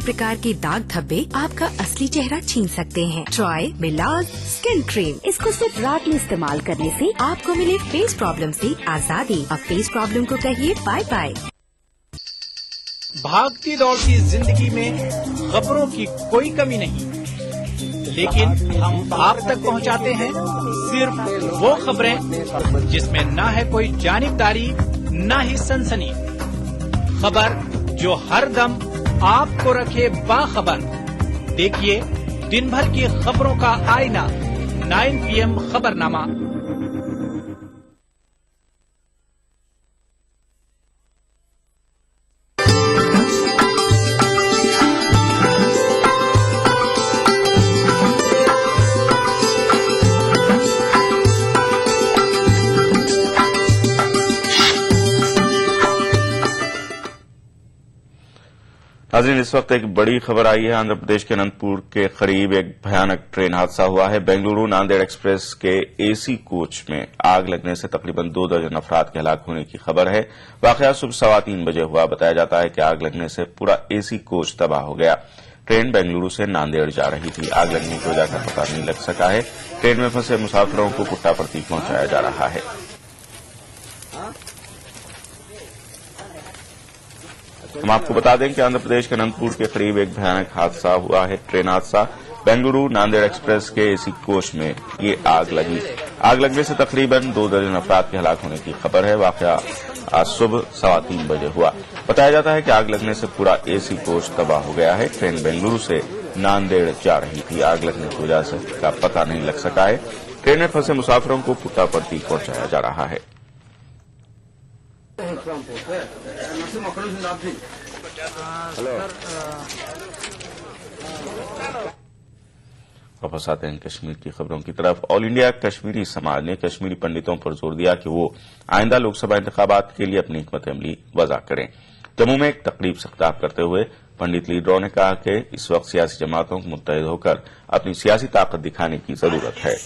प्रकार के दाग धब्बे आपका असली चेहरा छीन सकते हैं। ट्राई मिलाज स्किन क्रीम। इसको सिर्फ रात में इस्तेमाल करने से आपको मिले फेस प्रॉब्लम से आजादी। अब फेस प्रॉब्लम को कहिए बाय बाय। भागती दौड़ती जिंदगी में खबरों की कोई कमी नहीं, लेकिन हम आप तक पहुंचाते हैं सिर्फ वो खबरें जिसमें ना है कोई जानिबदारी, ना ही सनसनी। खबर जो हर दम आपको रखे बाखबर। देखिए दिन भर की खबरों का आईना 9 PM खबरनामा। नाज़रीन, इस वक्त एक बड़ी खबर आई है। आंध्र प्रदेश के अनंतपुर के करीब एक भयानक ट्रेन हादसा हुआ है। बेंगलुरु नांदेड़ एक्सप्रेस के AC कोच में आग लगने से तकरीबन 2 दर्जन अफराद के हलाक होने की खबर है। वाकया सुबह 3:15 बजे हुआ। बताया जाता है कि आग लगने से पूरा AC कोच तबाह हो गया। ट्रेन बेंगलुरु से नांदेड़ जा रही थी। आग लगने की वजह का पता नहीं लग सका है। ट्रेन में फंसे मुसाफिरों को पुट्टापर्थी पहुंचाया जा रहा है। हम आपको बता दें कि आंध्र प्रदेश के अनंतपुर के करीब एक भयानक हादसा हुआ है। ट्रेन हादसा बेंगलुरु नांदेड़ एक्सप्रेस के AC कोच में ये आग लगी। आग लगने से तकरीबन 2 दर्जन अफराद के हलाक होने की खबर है। वाकया आज सुबह 3:15 बजे हुआ। बताया जाता है कि आग लगने से पूरा AC कोच तबाह हो गया है। ट्रेन बेंगलुरु से नांदेड़ जा रही थी। आग लगने की वजह से का पता नहीं लग सका है। ट्रेन में फंसे मुसाफिरों को पुट्टापर्थी पहुंचाया जा रहा है। वापस आते हैं कश्मीर की खबरों की तरफ। ऑल इंडिया कश्मीरी समाज ने कश्मीरी पंडितों पर जोर दिया कि वो आइंदा लोकसभा इंतखाबात के लिए अपनी हिकमत अमली वज़ा करें। जम्मू में एक तकरीब से खिताब करते हुए पंडित लीडरों ने कहा कि इस वक्त सियासी जमातों को मुत्तहिद होकर अपनी सियासी ताकत दिखाने की जरूरत है।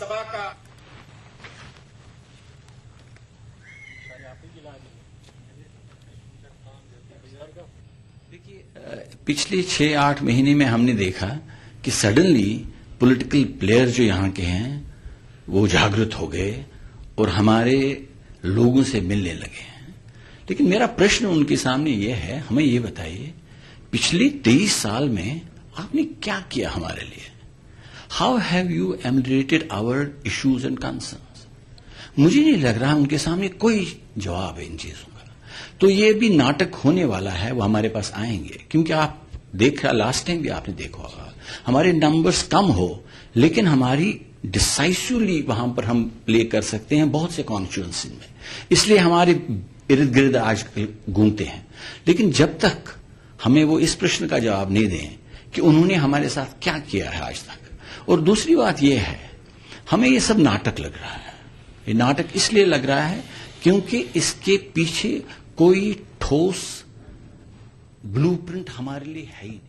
पिछले 6-8 महीने में हमने देखा कि सडनली पॉलिटिकल प्लेयर जो यहाँ के हैं वो जागृत हो गए और हमारे लोगों से मिलने लगे हैं। लेकिन मेरा प्रश्न उनके सामने ये है, हमें ये बताइए पिछले 23 साल में आपने क्या किया हमारे लिए? How have you emulated our issues and concerns? मुझे नहीं लग रहा उनके सामने कोई जवाब है इन चीजों का। तो ये भी नाटक होने वाला है, वो हमारे पास आएंगे। क्योंकि आप देख रहा, लास्ट टाइम भी आपने देखा होगा, हमारे नंबर्स कम हो लेकिन हमारी डिसाइसिवली वहां पर हम प्ले कर सकते हैं बहुत से कॉन्स्टिट्यूएंसी में। इसलिए हमारे इर्द गिर्द आज घूमते हैं। लेकिन जब तक हमें वो इस प्रश्न का जवाब नहीं दें कि उन्होंने हमारे साथ क्या किया है आज तक। और दूसरी बात यह है, हमें ये सब नाटक लग रहा है। ये नाटक इसलिए लग रहा है क्योंकि इसके पीछे कोई ठोस ब्लूप्रिंट हमारे लिए है ही नहीं।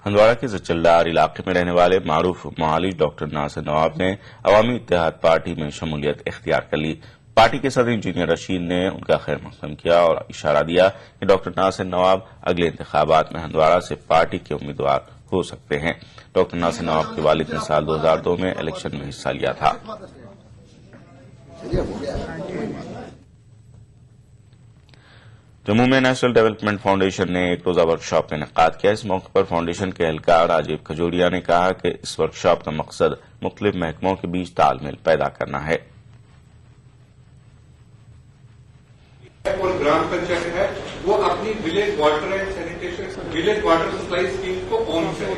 हंदवाड़ा के जचलदार इलाके में रहने वाले मारूफ मोहाली डॉक्टर नासिर नवाब ने अवामी इत्तेहाद पार्टी में शमूलियत इख्तियार कर ली। पार्टी के सदर इंजीनियर रशीद ने उनका खैर मकदम किया और इशारा दिया कि डॉक्टर नासिर नवाब अगले इंतखाबात में हंदवाड़ा से पार्टी के उम्मीदवार हो सकते हैं। डॉक्टर नासिर नवाब के वालिद ने साल 2002 में इलेक्शन में हिस्सा लिया था। जम्मू में नेशनल डेवलपमेंट फाउंडेशन ने एक रोजा वर्कशॉप का इनेकाद किया। इस मौके पर फाउंडेशन के एहलकार राजीव खजूरिया ने कहा कि इस वर्कशॉप का मकसद मुख्तलिफ महकमों के बीच तालमेल पैदा करना है। और ग्राम पंचायत है वो अपनी village water and sanitation, village water supply scheme को ऑन करे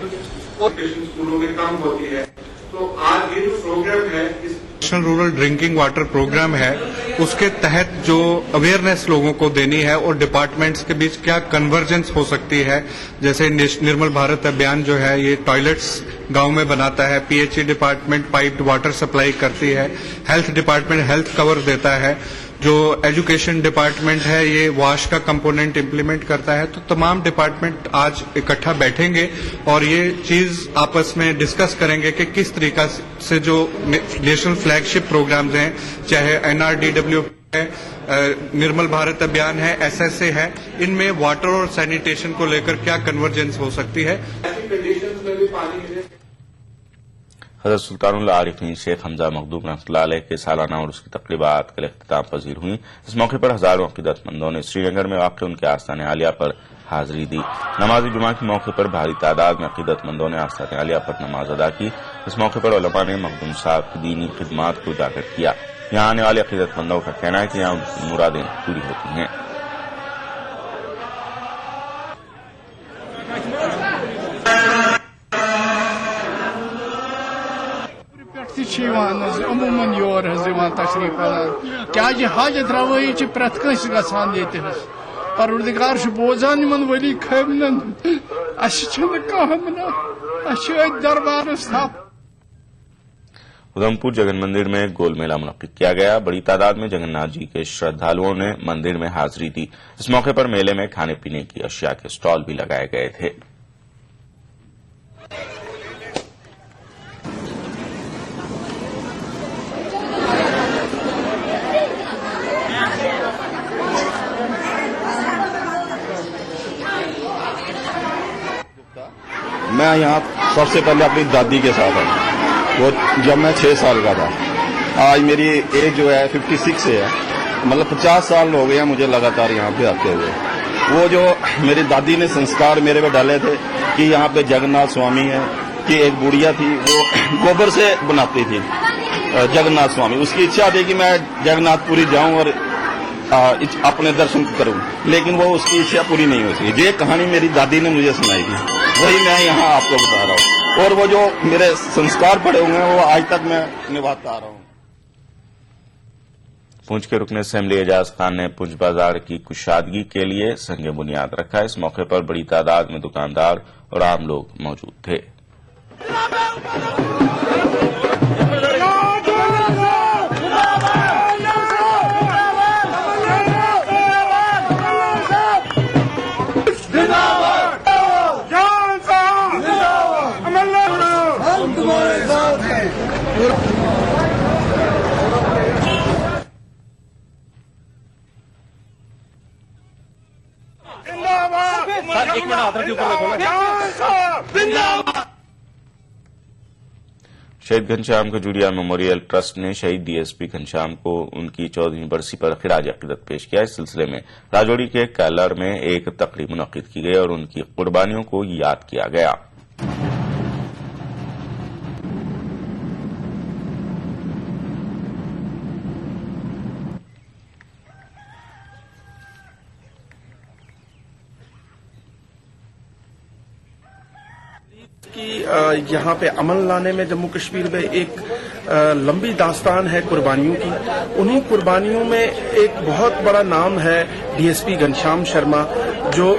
और स्कूलों में काम होती है। तो आज ये जो प्रोग्राम है, इस national rural drinking water program है, उसके तहत जो अवेयरनेस लोगों को देनी है और डिपार्टमेंट्स के बीच क्या कन्वर्जेंस हो सकती है। जैसे निर्मल भारत अभियान जो है ये टॉयलेट्स गांव में बनाता है, PHE department piped water supply करती है, हेल्थ डिपार्टमेंट हेल्थ कवर देता है, जो एजुकेशन डिपार्टमेंट है ये वॉश का कंपोनेंट इम्प्लीमेंट करता है। तो तमाम डिपार्टमेंट आज इकट्ठा बैठेंगे और ये चीज आपस में डिस्कस करेंगे कि किस तरीका से जो नेशनल फ्लैगशिप प्रोग्राम्स हैं, चाहे NRDW निर्मल भारत अभियान है, SSA है, इनमें वाटर और सैनिटेशन को लेकर क्या कन्वर्जेंस हो सकती है? ऐसी कंडीशंस में भी पानी हज़रत सुल्तानुल आरिफीन शेख हमजा मखदूम रहमतुल्लाह अलैह के सालाना और उसकी तकरीबात कल इख्तिताम पजीर हुई। इस मौके पर हजारों अकीदतमंदों ने श्रीनगर में वाक़ उनके आस्थान आलिया पर हाजिरी दी। नमाज जुमा के मौके पर भारी तादाद में अकीदतमंदों ने आस्थान आलिया पर नमाज अदा की। इस मौके पर उलमा ने मखदूम साहब की दीनी खिदमात को उजागर किया। यहाँ आने वाले अकीदतमंदों का कहना है कि यहाँ उनकी मुरादें पूरी होती हैं। अमूमन योर तशरीफ क्या हाजत रवाई प्रत कंस गसान ये परवरदिगार बोजान इन वली खमन दरबार उधमपुर जगन मंदिर में गोल मेला मुनक्किद किया गया। बड़ी तादाद में जगन्नाथ जी के श्रद्धालुओं ने मंदिर में हाजिरी दी। इस मौके पर मेले में खाने पीने की अशिया के स्टॉल भी लगाए गए थे। मैं यहाँ सबसे पहले अपनी दादी के साथ आया, वो जब मैं 6 साल का था। आज मेरी एज जो है 56 है, मतलब 50 साल हो गए हैं मुझे लगातार यहाँ पे आते हुए। वो जो मेरी दादी ने संस्कार मेरे पे डाले थे कि यहाँ पे जगन्नाथ स्वामी है, कि एक बुढ़िया थी वो गोबर से बनाती थी जगन्नाथ स्वामी। उसकी इच्छा थी कि मैं जगन्नाथपुरी जाऊं और अपने दर्शन करूं, लेकिन वो उसकी इच्छा पूरी नहीं हो सकी। ये कहानी मेरी दादी ने मुझे सुनाई थी, वही मैं यहाँ आपको बता रहा हूँ। और वो जो मेरे संस्कार पड़े हुए हैं वो आज तक मैं निभाता आ रहा हूँ। पुंछ के रुकन असेंबली एजाज खान ने पुंछ बाजार की कुशादगी के लिए संग बुनियाद रखा। इस मौके पर बड़ी तादाद में दुकानदार और आम लोग मौजूद थे। शहीद घनश्याम खजूरिया मेमोरियल ट्रस्ट ने शहीद डीएसपी घनश्याम को उनकी 14वीं बरसी पर खिराज अकीदत पेश किया। इस सिलसिले में राजौरी के कैलर में एक तकरीब मुनक्किद की गई और उनकी कुर्बानियों को याद किया गया। कि यहाँ पे अमन लाने में जम्मू कश्मीर में एक लंबी दास्तान है कुर्बानियों की। उन्हीं कुर्बानियों में एक बहुत बड़ा नाम है डीएसपी घनश्याम शर्मा, जो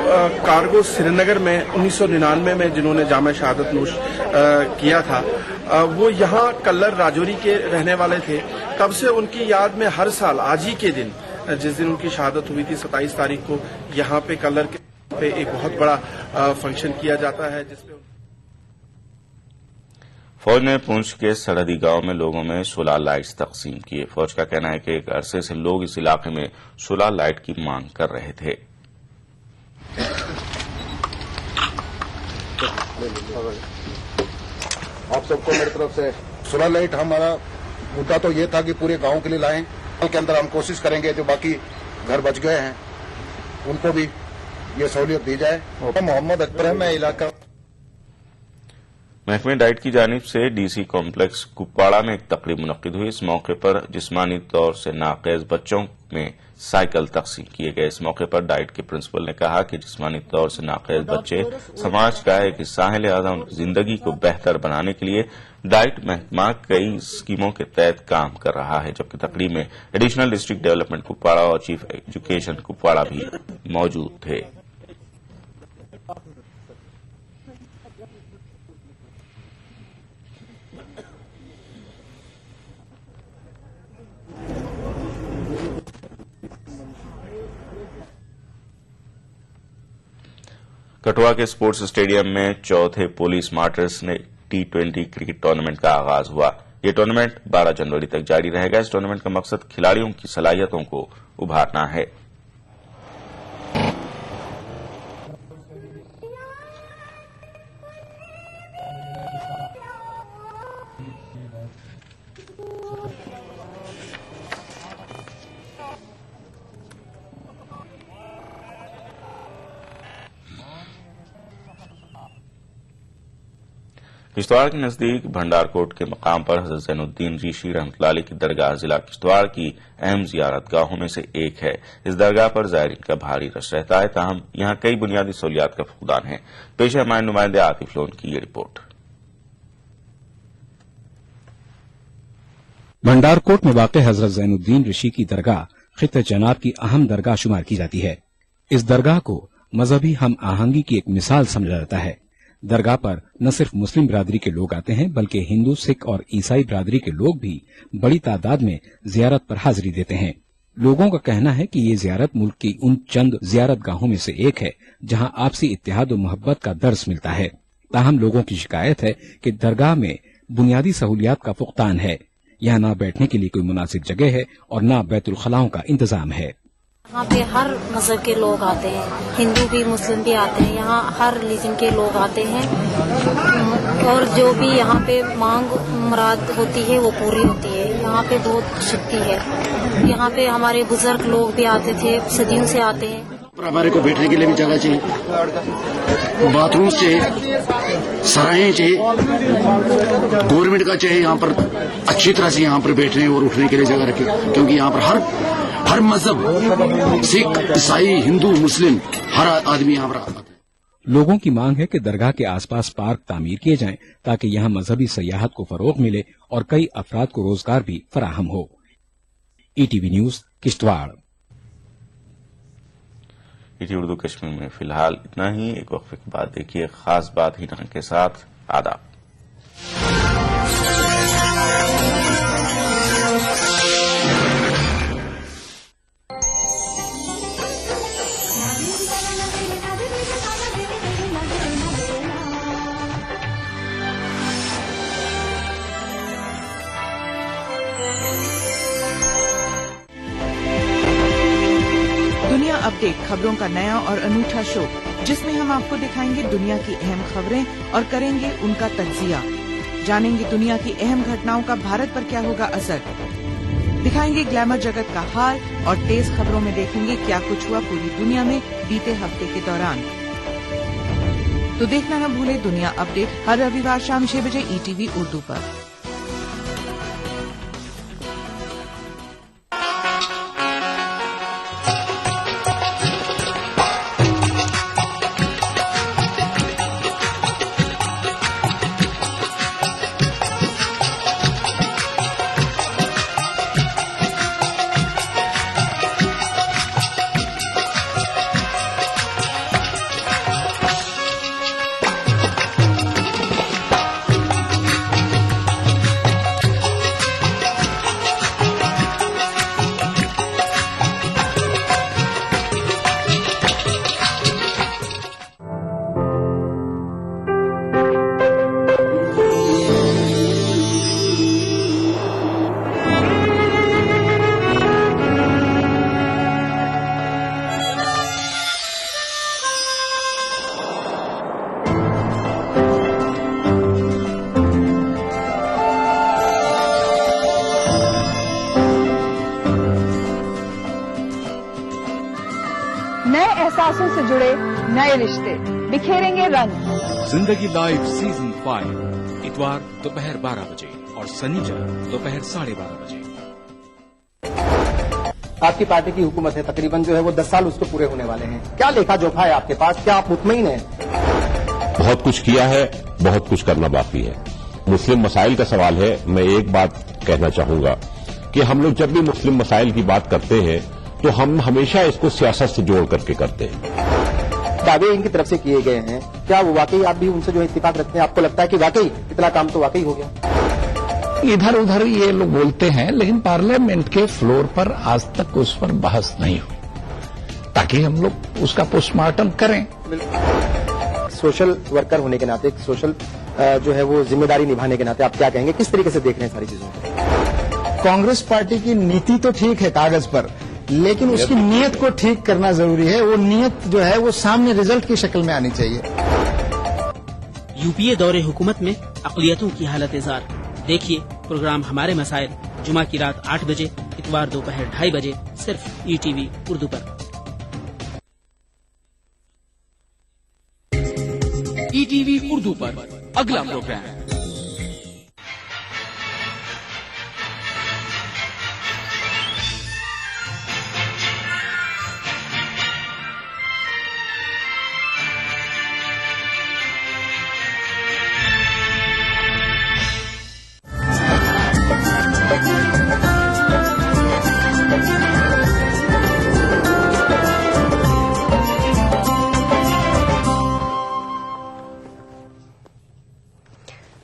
कार्गो श्रीनगर में 1999 में जिन्होंने जाम शहादत नोश किया था। वो यहाँ कल्लर राजौरी के रहने वाले थे। तब से उनकी याद में हर साल आज ही के दिन, जिस दिन उनकी शहादत हुई थी 27 तारीख को, यहाँ पे कल्लर के पे एक बहुत बड़ा फंक्शन किया जाता है जिसमें फौज ने पुंछ के सरहदी गांव में लोगों में सोलर लाइट्स तकसीम किए। फौज का कहना है कि एक अरसे से लोग इस इलाके में सोलर लाइट की मांग कर रहे थे। आप सबको मेरी तरफ से सोलर लाइट, हमारा मुद्दा तो ये था कि पूरे गांव के लिए लाएं। के अंदर हम कोशिश करेंगे जो बाकी घर बच गए हैं उनको भी ये सहूलियत दी जाए। मोहम्मद अकबर है, मैं इलाका महकमे डाइट की जानिब से डीसी कॉम्प्लेक्स कुपवाड़ा में एक तकरीब मुनक्किद हुई। इस मौके पर जिस्मानी तौर से नाक़िज़ बच्चों में साइकिल तकसीम किए गए। इस मौके पर डाइट के प्रिंसिपल ने कहा कि जिस्मानी तौर से नाक़िज़ बच्चे समाज का एक हिस्सा है, लिहाजा उनकी जिंदगी को बेहतर बनाने के लिए डाइट महकमा कई स्कीमों के तहत काम कर रहा है। जबकि तकरीब में एडिशनल डिस्ट्रिक्ट डेवलपमेंट कुपवाड़ा और चीफ एजुकेशन कुपवाड़ा भी मौजूद थे। कठुआ के स्पोर्ट्स स्टेडियम में चौथे पुलिस मार्टर्स ने T20 क्रिकेट टूर्नामेंट का आगाज हुआ। ये टूर्नामेंट 12 जनवरी तक जारी रहेगा। इस टूर्नामेंट का मकसद खिलाड़ियों की सलाहियतों को उभारना है। किश्तवाड़ के नजदीक भंडारकोट के मकाम पर हजरत ज़ैनुद्दीन ऋषि रहमतुल्लाह अलैह की दरगाह जिला किश्तवाड़ की अहम जियारतगाहों में से एक है। इस दरगाह पर ज़ायरीन का भारी रश रहता है, ताहम यहां कई बुनियादी सहूलियात का फुकदान है। पेश है हमारे नुमाइंदे आतिफ लोन की ये रिपोर्ट। भंडारकोट में वाक़ हजरत ज़ैनुद्दीन ऋषि की दरगाह खित्ते जनाब की अहम दरगाह शुमार की जाती है। इस दरगाह को मजहबी हम आहंगी की एक मिसाल समझा जाता है। दरगाह पर न सिर्फ मुस्लिम बिरादरी के लोग आते हैं, बल्कि हिंदू, सिख और ईसाई बिरादरी के लोग भी बड़ी तादाद में जियारत पर हाजिरी देते हैं। लोगों का कहना है कि ये जियारत मुल्क की उन चंद जियारत गाहों में से एक है जहां आपसी इत्तेहाद और मोहब्बत का दर्स मिलता है। ताहम लोगों की शिकायत है कि दरगाह में बुनियादी सहूलियात का फुकदान है। यहाँ न बैठने के लिए कोई मुनासिब जगह है और न बैतुल खलाओं का इंतजाम है। यहाँ पे हर मजहब के लोग आते हैं, हिंदू भी मुस्लिम भी आते हैं। यहाँ हर रिलीजन के लोग आते हैं और जो भी यहाँ पे मांग मुराद होती है वो पूरी होती है। यहाँ पे बहुत शक्ति है। यहाँ पे हमारे बुजुर्ग लोग भी आते थे, सदियों से आते हैं। हमारे को बैठने के लिए भी जगह चाहिए, बाथरूम चाहिए, सराहें चाहिए, गवर्नमेंट का चाहिए यहाँ पर अच्छी तरह से यहाँ पर बैठने और उठने के लिए जगह रखे, क्योंकि यहाँ पर हर मजहब, सिख, ईसाई, हिंदू, मुस्लिम, हर आदमी यहाँ पर आता है। लोगों की मांग है कि दरगाह के आसपास पार्क तामीर किए जाएं ताकि यहाँ मजहबी सयाहत को फरोग मिले और कई अफराद को रोजगार भी फराहम हो। ETV news Kishtwar. ETV Urdu Kashmir में फिलहाल इतना ही। एक वक्फे के बाद देखिए खास बात हिना के साथ। आदाब। दुनिया अपडेट खबरों का नया और अनूठा शो, जिसमें हम आपको दिखाएंगे दुनिया की अहम खबरें और करेंगे उनका तज्जिया। जानेंगे दुनिया की अहम घटनाओं का भारत पर क्या होगा असर। दिखाएंगे ग्लैमर जगत का हाल और तेज खबरों में देखेंगे क्या कुछ हुआ पूरी दुनिया में बीते हफ्ते के दौरान। तो देखना न भूले दुनिया अपडेट हर रविवार शाम 6 बजे ईटीवी उर्दू पर। नए एहसासों से जुड़े नए रिश्ते बिखेरेंगे रंग। जिंदगी लाइव सीजन 5 इतवार दोपहर 12 बजे और शनिवार दोपहर 12:30 बजे। आपकी पार्टी की हुकूमत है, तकरीबन जो है वो 10 साल उसको पूरे होने वाले हैं। क्या लेखा जोखा है आपके पास? क्या आप मुतमईन हैं? बहुत कुछ किया है, बहुत कुछ करना बाकी है। मुस्लिम मसाइल का सवाल है। मैं एक बात कहना चाहूंगा कि हम लोग जब भी मुस्लिम मसाइल की बात करते हैं तो हम हमेशा इसको सियासत से जोड़ करके करते हैं। दावे इनकी तरफ से किए गए हैं, क्या वो वाकई आप भी उनसे जो इत्तेफाक रखते हैं? आपको लगता है कि वाकई इतना काम तो वाकई हो गया? इधर उधर ये लोग बोलते हैं, लेकिन पार्लियामेंट के फ्लोर पर आज तक उस पर बहस नहीं हुई, ताकि हम लोग उसका पोस्टमार्टम करें। सोशल वर्कर होने के नाते, एक सोशल جو ہے وہ ذمہ داری نبھانے کے ناطے آپ کیا کہیں گے, کس طریقے سے دیکھ رہے ہیں ساری چیزوں کو؟ کانگریس پارٹی کی نیتی تو ٹھیک ہے کاغذ پر, لیکن اس کی نیت کو ٹھیک کرنا ضروری ہے. وہ نیت جو ہے وہ سامنے رزلٹ کی شکل میں آنی چاہیے. یو پی اے دور حکومت میں اقلیتوں کی حالت زار. دیکھیے پروگرام ہمارے مسائل جمعہ کی رات 8 بجے, اتوار دوپہر 2:30 بجے, صرف ETV اردو پر. ETV اردو پر اگلا پروگرام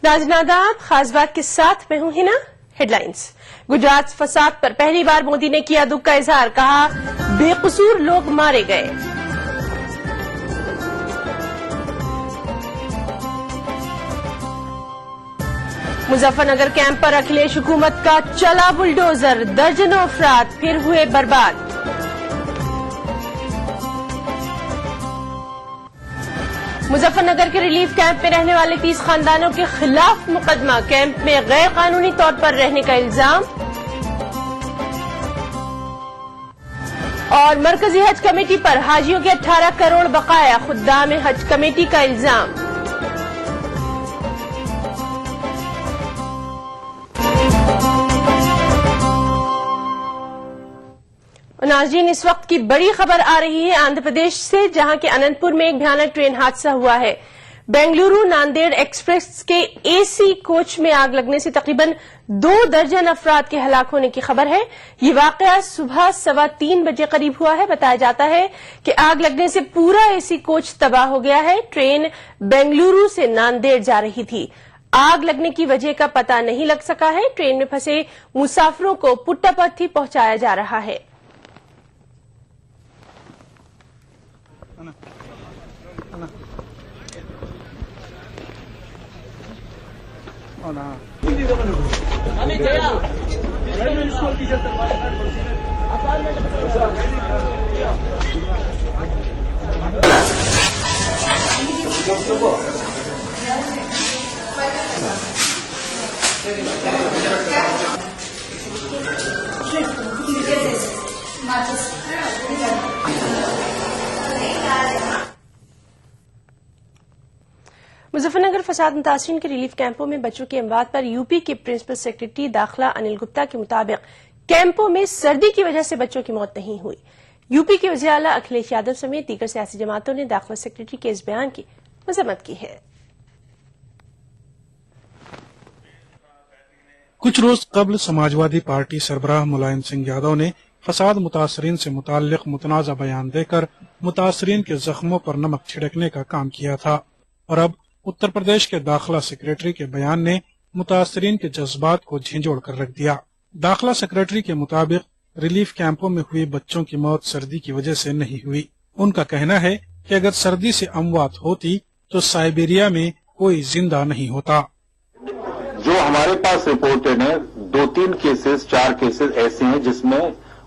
ناظرین آداب, خاص بات کے ساتھ میں ہوں ہنا. Head lines. گجرات فساد پر پہلی بار مودی نے کیا دکھ کا اظہار, کہا بے قصور لوگ مارے گئے. مظفر نگر کیمپ پر اکھلیش حکومت کا چلا بلڈوزر, درجنوں افراد پھر ہوئے برباد. مظفر نگر کے ریلیف کیمپ میں رہنے والے 30 خاندانوں کے خلاف مقدمہ, کیمپ میں غیر قانونی طور پر رہنے کا الزام. اور مرکزی حج کمیٹی پر حاجیوں کے 18 کروڑ بقایا, خدام حج کمیٹی کا الزام. ناظرین, اس وقت کی بڑی خبر آ رہی ہے آندھرا پردیش سے, جہاں کے اننت پور میں ایک بھیانک ٹرین حادثہ ہوا ہے. بنگلورو ناندیڑ ایکسپریس کے AC کوچ میں آگ لگنے سے تقریباً 2 درجن افراد کے ہلاک ہونے کی خبر ہے. یہ واقعہ صبح 3:15 بجے قریب ہوا ہے. بتایا جاتا ہے کہ آگ لگنے سے پورا AC کوچ تباہ ہو گیا ہے. ٹرین بنگلورو سے ناندیڑ جا رہی تھی. آگ لگنے کی وجہ کا پتہ نہیں لگ سکا ہے. ٹرین میں پھنسے مسافروں کو پٹاپتھی پہنچایا جا رہا ہے. مظفر نگر فساد متاثرین کے ریلیف کیمپوں میں بچوں کی اموات پر UP کے پرنسپل سیکرٹری داخلہ انل گپتا کے مطابق کیمپوں میں سردی کی وجہ سے بچوں کی موت نہیں ہوئی. UP کے وزیر اعلیٰ اکھلیش یادو سمیت دیگر سیاسی جماعتوں نے داخلہ سیکرٹری کے اس بیان کی مذمت کی ہے. کچھ روز قبل سماجوادی پارٹی سربراہ ملائم سنگھ یادو نے فساد متاثرین سے متعلق متنازع بیان دے کر متاثرین کے زخموں پر نمک چھڑکنے کا کام کیا تھا, اور اب اتر پردیش کے داخلہ سیکریٹری کے بیان نے متاثرین کے جذبات کو جھنجھوڑ کر رکھ دیا. داخلہ سیکریٹری کے مطابق ریلیف کیمپوں میں ہوئی بچوں کی موت سردی کی وجہ سے نہیں ہوئی. ان کا کہنا ہے کہ اگر سردی سے اموات ہوتی تو سائبیریا میں کوئی زندہ نہیں ہوتا. جو ہمارے پاس رپورٹڈ ہیں 2-3 کیسز 4 کیسز ایسے ہیں جس میں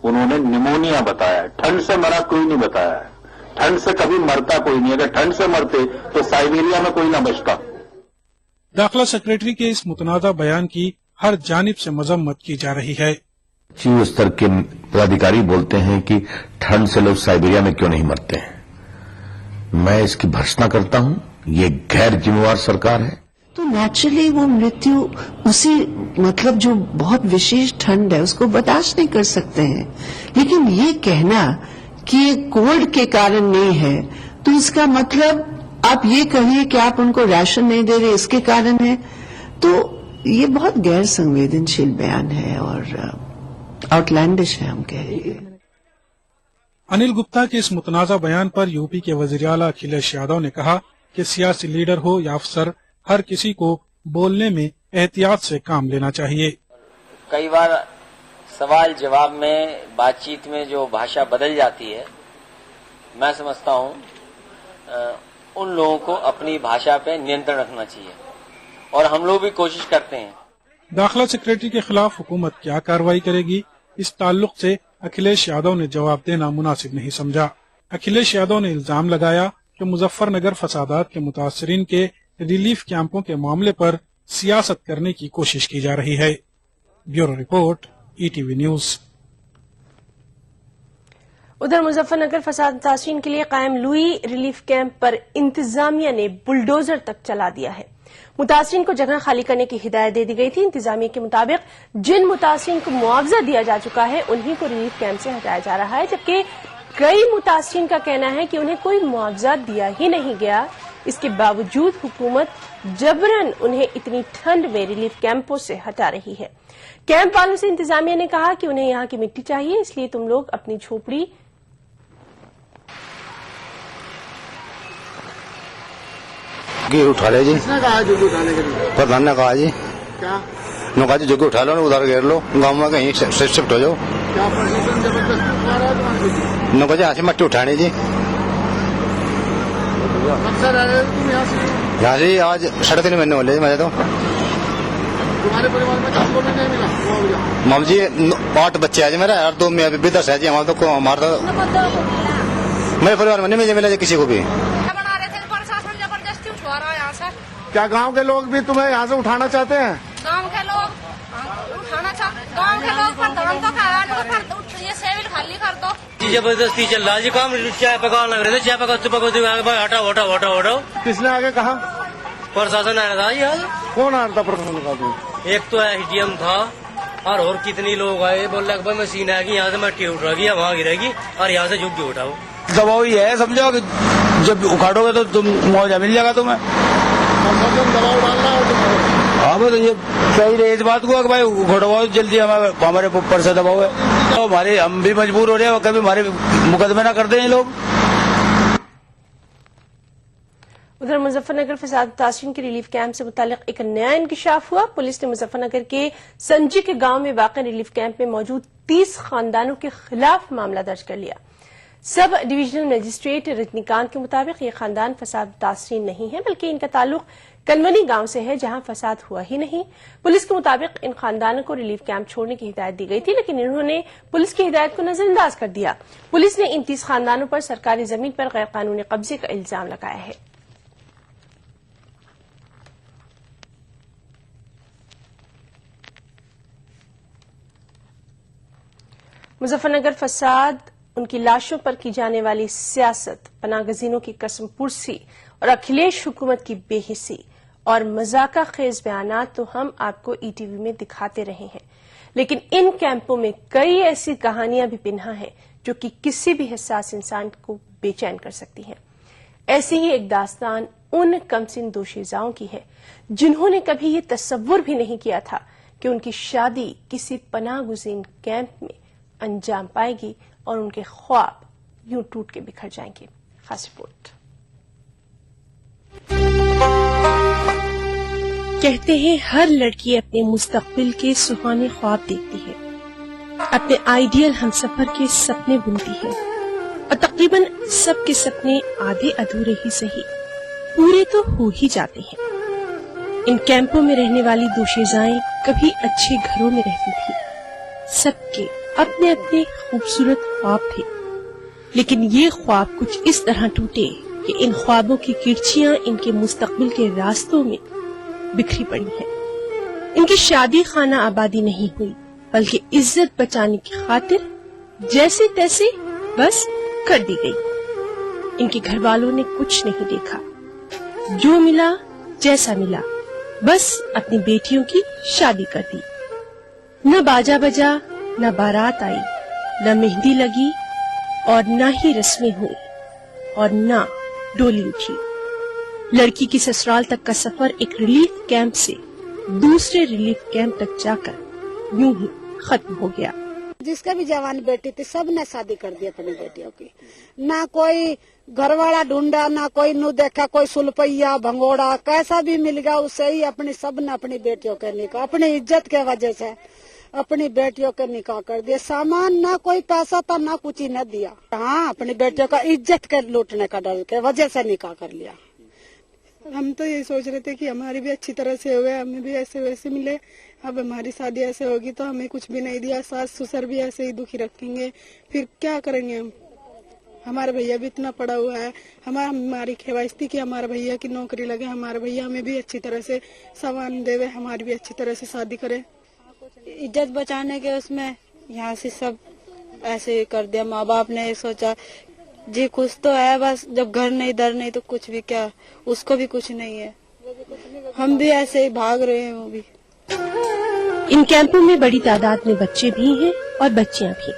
انہوں نے نیمونیا بتایا ہے. ٹھنڈ سے مرا کوئی نہیں بتایا ہے. ٹھنڈ سے کبھی مرتا کوئی نہیں. اگر ٹھنڈ سے مرتے تو سائبیریا میں کوئی نہ بچتا. داخلہ سیکریٹری کے اس متنازع بیان کی ہر جانب سے مذمت کی جا رہی ہے. چیف استر کے پدادھیکاری بولتے ہیں کہ ٹھنڈ سے لوگ سائبیریا میں کیوں نہیں مرتے ہیں. میں اس کی بھرتسنا کرتا ہوں. یہ غیر ذمہ دار سرکار ہے. تو نیچرلی وہ مرتیو اسی مطلب جو بہت وشیش ٹھنڈ ہے اس کو برداشت نہیں کر سکتے ہیں. لیکن یہ کہنا کہ یہ کولڈ کے کارن نہیں ہے تو اس کا مطلب آپ یہ کہیں کہ آپ ان کو ریشن نہیں دے رہے اس کے کارن ہے, تو یہ بہت غیر سنویدنشیل بیان ہے اور آؤٹ لینڈش ہے ہم کہیں گے. انل گپتا کے اس متنازع بیان پر UP کے وزیر اعلیٰ اکھلیش یادو نے کہا کہ سیاسی لیڈر ہو یا افسر, ہر کسی کو بولنے میں احتیاط سے کام لینا چاہیے. کئی بار سوال جواب میں بات چیت میں جو بھاشا بدل جاتی ہے, میں سمجھتا ہوں ان لوگوں کو اپنی بھاشا پہ نینترن رکھنا چاہیے. और हम लोग भी कोशिश करते हैं। दाखिला सेक्रेटरी के खिलाफ हुकूमत क्या कार्रवाई करेगी, इस ताल्लुक से अखिलेश यादव ने जवाब देना मुनासिब नहीं समझा। अखिलेश यादव ने इल्जाम लगाया कि मुजफ्फरनगर फसादात के मुतासरीन के रिलीफ कैंपों के मामले पर सियासत करने की कोशिश की जा रही है। Bureau report, ETV news. उधर मुजफ्फरनगर फसाद मुतासरीन के लिए कायम लुई रिलीफ कैंप पर इंतजामिया ने बुलडोजर तक चला दिया है। मुतासरीन को जगह खाली करने की हिदायत दे दी गई थी। इंतजामिया के मुताबिक जिन मुतासरीन को मुआवजा दिया जा चुका है उन्हीं को रिलीफ कैंप से हटाया जा रहा है, जबकि कई मुतासरीन का कहना है कि उन्हें कोई मुआवजा दिया ही नहीं गया। इसके बावजूद हुकूमत जबरन उन्हें इतनी ठंड में रिलीफ कैंपों से हटा रही है। कैंप वालों से इंतजामिया ने कहा कि उन्हें यहाँ की मिट्टी चाहिए, इसलिए तुम लोग अपनी झोपड़ी उठा ले जी। किसने कहा जोगी उठाने के लिए? प्रधान ने कहा जी। क्या कहा जी जोगी उठा लो ना, उधर घेर लो, गाँव में कहीं शिफ्ट हो जाओ। क्या प्रशासन जबरदस्ती उठा रहा है तुम्हारे? नो जी यहाँ से मट्टी उठाने जी। कब से रह रहे हो तुम यहाँ से? यहाँ से आज 3.5 महीने हो गए मुझे तो। तुम्हारे परिवार में किसको भी नहीं मिला? माम जी 8 बच्चे हैं जी मेरा, और 2 में भी 10 है जी। हमारा तो मेरे परिवार में नहीं मिला जी किसी को भी। क्या गांव के लोग भी तुम्हें यहाँ से उठाना चाहते हैं? गांव के लोग उठाना चाहते, गांव के लोग प्रधान तो कहा ये सेविल खाली कर दो। जबरदस्ती चल रहा जी काम। चाय पकाने लग रहे थे, चाय पका हटाओ हटाओ हटाओ हटाओ। किसने आगे कहा? प्रशासन आया था यार। कौन आ रहा था प्रशासन का? एक तो एसडीएम था और कितनी लोग आए, बोल रहे भाई मशीन आएगी यहाँ से मट्टी उठ रही वहाँ गिरेगी और यहाँ से झुग्गी उठाओ। दबाव ही है, समझो कि जब उखाड़ोगे तो तुम मुआवजा मिल जाएगा तुम्हें। दबाव डालना है। हाँ तो ये सही रहे इस बात को कि भाई उखाड़वाओ जल्दी, हमारे ऊपर से दबाव है तो हमारे हम भी मजबूर हो रहे हैं, कभी हमारे मुकदमे ना करते हैं लोग। उधर मुजफ्फरनगर फसाद मुतासरीन के रिलीफ कैंप से मुतालिक एक नया इंकशाफ हुआ। पुलिस ने मुजफ्फरनगर के संजी के गांव में वाक़ रिलीफ कैंप में मौजूद 30 खानदानों के खिलाफ मामला दर्ज कर लिया। सब डिविजनल मजिस्ट्रेट रजनीकांत के मुताबिक ये खानदान फसाद मुतासरीन नहीं है, बल्कि इनका ताल्लुक कलमनी गांव से है, जहां फसाद हुआ ही नहीं। पुलिस के मुताबिक इन खानदानों को रिलीफ कैंप छोड़ने की हिदायत दी गई थी, लेकिन इन्होंने पुलिस की हिदायत को नजरअंदाज कर दिया। पुलिस ने इन 30 खानदानों पर सरकारी जमीन पर गैर कानूनी कब्जे का इल्जाम लगाया है। मुजफ्फरनगर फसाद, उनकी लाशों पर की जाने वाली सियासत, पनागजीनों की कसम पुरसी और अखिलेश हुकूमत की बेहिसी और मजाका खेज बयानात तो हम आपको ETV में दिखाते रहे हैं, लेकिन इन कैंपों में कई ऐसी कहानियां भी पिन्हा हैं जो कि किसी भी हिस्सास इंसान को बेचैन कर सकती हैं। ऐसी ही एक दास्तान उन कमसिन दोशीजाओं की है जिन्होंने कभी ये तस्वुर भी नहीं किया था कि उनकी शादी किसी पनागुज़ीन कैंप में अंजाम पाएगी और उनके ख्वाब यूं टूट के बिखर जाएंगे। खास रिपोर्ट। कहते हैं हर लड़की अपने मुस्तकबिल के सुहाने ख्वाब देखती है, अपने आइडियल हमसफर के सपने बुनती है, और तकरीबन सबके सपने आधे अधूरे ही सही पूरे तो हो ही जाते हैं। इन कैंपों में रहने वाली दोशीजाएं कभी अच्छे घरों में रहती थी, सबके अपने अपने खूबसूरत ख्वाब थे, लेकिन ये ख्वाब कुछ इस तरह टूटे कि इन ख्वाबों की किरचियां इनके मुस्तकबिल के रास्तों में बिखरी पड़ी हैं। इनकी शादी खाना आबादी नहीं हुई, बल्कि इज्जत बचाने की खातिर जैसे तैसे बस कर दी गई। इनके घर वालों ने कुछ नहीं देखा, जो मिला जैसा मिला, बस अपनी बेटियों की शादी कर दी। न बाजा बजा, न बारात आई, न मेहंदी लगी और न ही रस्में हुई और न डोली उठी। लड़की की ससुराल तक का सफर एक रिलीफ कैंप से दूसरे रिलीफ कैंप तक जाकर यूं ही खत्म हो गया। जिसके भी जवान बेटी थी सब ने शादी कर दी अपनी बेटियों की, ना कोई घरवाला ढूंढा, ना कोई नु देखा, कोई सुलपैया भंगोड़ा कैसा भी मिल गया उससे ही अपनी सब ने अपनी बेटियों के निकाह अपनी इज्जत के वजह से अपनी बेटियों के निकाह कर दिया। सामान ना कोई पैसा था ना कुछ ही न दिया। हाँ, अपनी बेटियों का इज्जत के लूटने का डर के वजह से निकाह कर लिया। हम तो यही सोच रहे थे कि हमारी भी अच्छी तरह से हुए, हमें भी ऐसे वैसे मिले। अब हमारी शादी ऐसे होगी तो हमें कुछ भी नहीं दिया, सास ससुर भी ऐसे ही दुखी रखेंगे, फिर क्या करेंगे हम? हमारा भैया भी इतना पड़ा हुआ है, हमारी ख्वाहिश थी कि हमारे भैया की नौकरी लगे, हमारे भैया हमें भी अच्छी तरह से सामान देवे, हमारी भी अच्छी तरह से शादी करे। इज्जत बचाने के उसमें यहाँ से सब ऐसे कर दिया। माँ बाप ने सोचा जी कुछ तो है, बस जब घर नहीं दर नहीं तो कुछ भी क्या, उसको भी कुछ नहीं है, हम भी ऐसे ही भाग रहे हैं। वो भी इन कैंपों में बड़ी तादाद में बच्चे भी हैं और बच्चियां भी।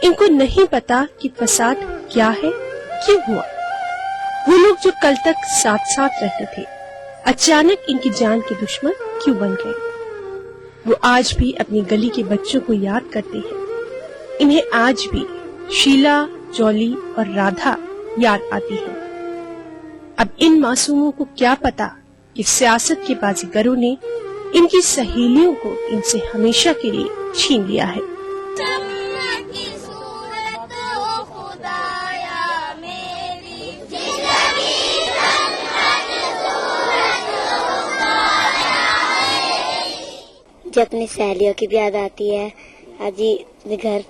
इनको नहीं पता कि फसाद क्या है, क्यों हुआ। वो लोग जो कल तक साथ साथ रहते थे, अचानक इनकी जान के दुश्मन क्यों बन गए। वो आज भी अपनी गली के बच्चों को याद करते हैं। इन्हें आज भी शीला, जॉली और राधा याद आती है। अब इन मासूमों को क्या पता कि सियासत के बाजीगरों ने इनकी सहेलियों को इनसे हमेशा के लिए छीन लिया है। जो अपनी सहेलियों की भी याद आती है, अजी घर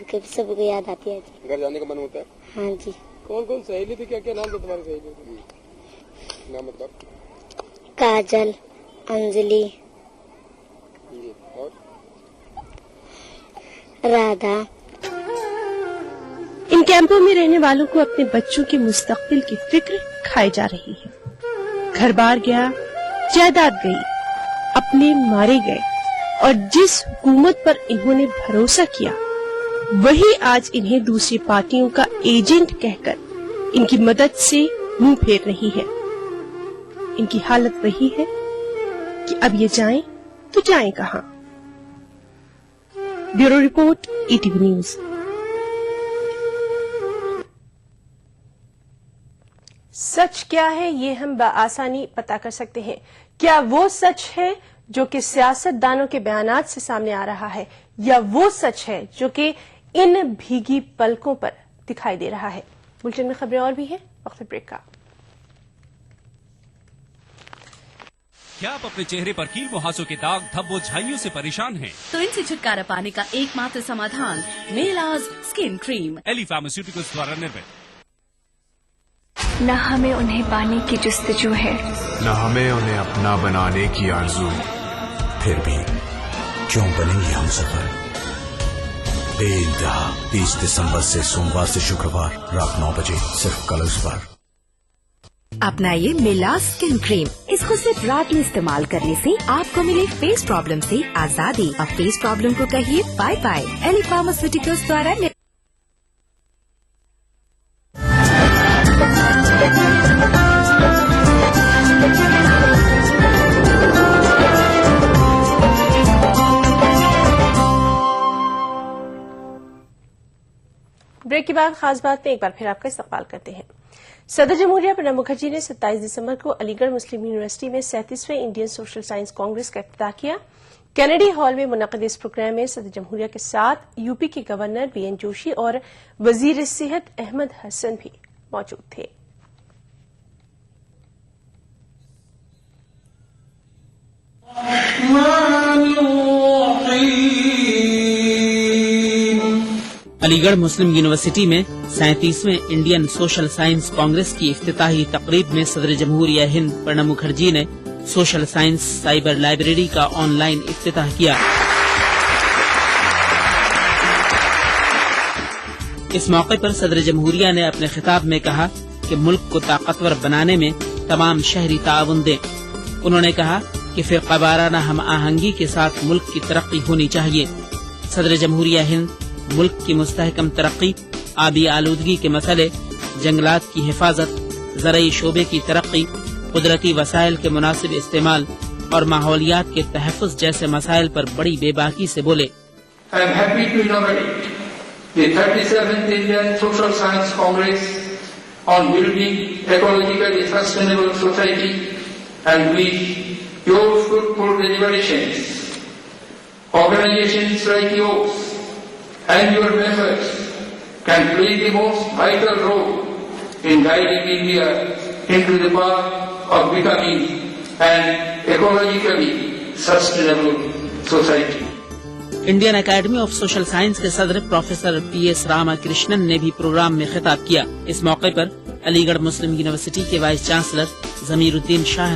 के सबको याद आती है। घर जाने का मन होता है? हाँ जी। कौन कौन सहेली थी, क्या क्या नाम था तुम्हारी सहेलियों के? नाम बताओ। काजल, अंजलि, और राधा। इन कैंपों में रहने वालों को अपने बच्चों के मुस्तकबिल की फिक्र खाई जा रही है। घर बार गया, जायदाद गई, अपने मारे गए, और जिस हुकूमत पर इन्होंने भरोसा किया वही आज इन्हें दूसरी पार्टियों का एजेंट कहकर इनकी मदद से मुंह फेर रही है। इनकी हालत वही है कि अब ये जाएं तो जाएं कहां। Bureau report, ETV news. सच क्या है ये हम बआसानी पता कर सकते हैं। क्या वो सच है जो कि सियासतदानों के बयानात से सामने आ रहा है, या वो सच है जो कि इन भीगी पलकों पर दिखाई दे रहा है। बुलेटिन में खबरें और भी हैं, वक्त ब्रेक का। क्या आप अपने चेहरे पर कील मुहासों के दाग, धब्बों, झाइयों से परेशान हैं? तो इनसे छुटकारा पाने का एकमात्र समाधान मेलाज स्किन क्रीम, एली फार्मास्यूटिकल्स द्वारा निर्मित। न हमें उन्हें पाने की जुस्तजू है, न हमें उन्हें अपना बनाने की आरज़ू। फिर भी क्यों बनेंगे हम सफर? बेइंतहा 30 दिसंबर से सोमवार से शुक्रवार रात 9 बजे सिर्फ कलर्स पर। अपनाइए मेलाज स्किन क्रीम। इसको सिर्फ रात में इस्तेमाल करने से आपको मिले फेस प्रॉब्लम से आजादी। अब फेस प्रॉब्लम को कहिए बाय बाय। एली फार्मास्यूटिकल्स द्वारा। ब्रेक के बाद खास बात में एक बार फिर आपका इस्तकबाल करते हैं। सदर जमहूरिया प्रणब मुखर्जी ने 27 दिसंबर को अलीगढ़ मुस्लिम यूनिवर्सिटी में 37वें इंडियन सोशल साइंस कांग्रेस का इफ्तिताह किया। कैनेडी हॉल में मुनक्किद इस प्रोग्राम में सदर जमहूरिया के साथ यूपी के गवर्नर बीएन जोशी और वजीर सेहत अहमद हसन भी मौजूद थे। अलीगढ़ मुस्लिम यूनिवर्सिटी में 37वें इंडियन सोशल साइंस कांग्रेस की इफ्तिताही तकरीब में सदर जमहूरिया हिंद प्रणब मुखर्जी ने सोशल साइंस साइबर लाइब्रेरी का ऑनलाइन इफ्तिताह किया। इस मौके पर सदर जमहूरिया ने अपने खिताब में कहा कि मुल्क को ताकतवर बनाने में तमाम शहरी ताउन दें। उन्होंने कहा कि फिरका वाराना हम आहंगी के साथ मुल्क की तरक्की होनी चाहिए। सदर जमहूरिया हिंद मुल्क की मुस्तहकम तरक्की, आबी आलूदगी के मसले, जंगलात की हिफाजत, ज़राई शोबे की तरक्की, कुदरती वसाइल के मुनासिब इस्तेमाल और माहौलियात के तहफ़्फ़ुज़ जैसे मसाइल पर बड़ी बेबाकी से बोले। I am happy to inaugurate the 37th Indian Social Science Congress on building ecologically sustainable society and wish your fruitful deliberations. Organizations like yours and your members can play the most vital role in guiding India into the path of becoming an ecologically sustainable society. Indian academy of social science के सदर professor PS Ramakrishnan ने भी programme में खिताब किया। इस मौके पर अलीगढ़ मुस्लिम यूनिवर्सिटी के वाइस चांसलर जमीरुद्दीन शाह